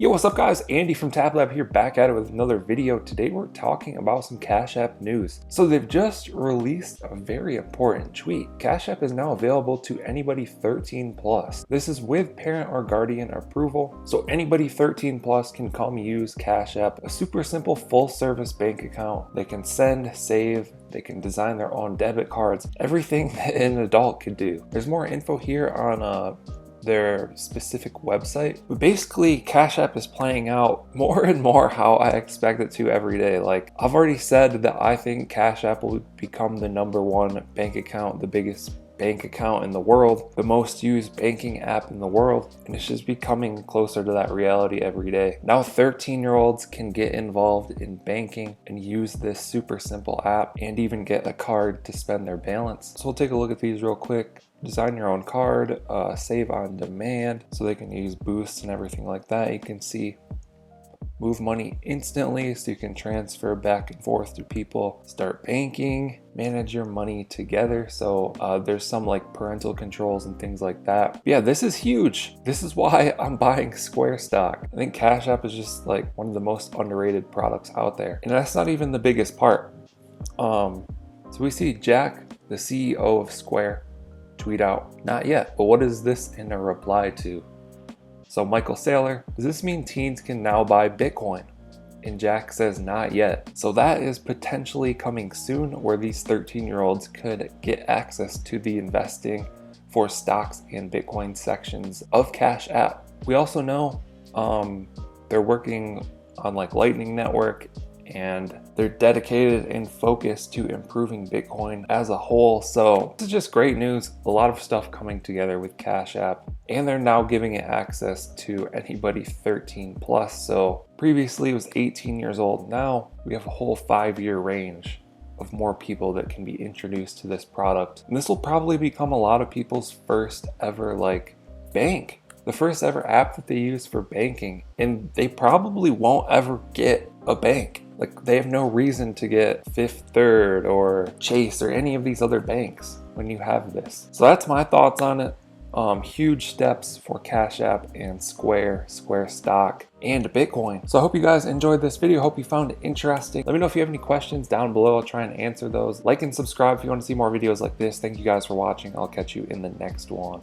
Yo, what's up guys? Andy from Tab Lab here, back at it with another video. Today we're talking about some Cash App news. So they've just released a very important tweet. Cash App is now available to anybody 13 plus. This is with parent or guardian approval. So anybody 13 plus can come use Cash App, a super simple full service bank account. They can send, save, they can design their own debit cards, everything that an adult could do. There's more info here on their specific website. But basically, Cash App is playing out more and more how I expect it to every day. Like, I've already said that I think Cash App will become the #1 bank account, the biggest bank account in the world, the most used banking app in the world, and it's just becoming closer to that reality every day. Now 13-year-olds can get involved in banking and use this super simple app and even get a card to spend their balance. So we'll take a look at these real quick. Design your own card, save on demand, so they can use boosts and everything like that. You can see move money instantly, so you can transfer back and forth to people. Start banking, manage your money together. So there's some like parental controls and things like that. But yeah, this is huge. This is why I'm buying Square stock. I think Cash App is just like one of the most underrated products out there. And that's not even the biggest part. So we see Jack, the CEO of Square, tweet out, "Not yet, but what is this in a reply to?" So Michael Saylor, "Does this mean teens can now buy Bitcoin?" And Jack says, "Not yet." So that is potentially coming soon, where these 13-year-olds could get access to the investing for stocks and Bitcoin sections of Cash App. We also know they're working on like Lightning Network, and they're dedicated and focused to improving Bitcoin as a whole. So this is just great news. A lot of stuff coming together with Cash App, and they're now giving it access to anybody 13 plus. So previously it was 18 years old. Now we have a whole 5-year range of more people that can be introduced to this product. And this will probably become a lot of people's first ever like bank, the first ever app that they use for banking. And they probably won't ever get a bank. Like, they have no reason to get Fifth Third or Chase or any of these other banks when you have this. So that's my thoughts on it. Huge steps for Cash App and Square stock, and Bitcoin. So I hope you guys enjoyed this video. Hope you found it interesting. Let me know if you have any questions down below. I'll try and answer those. Like and subscribe if you want to see more videos like this. Thank you guys for watching. I'll catch you in the next one.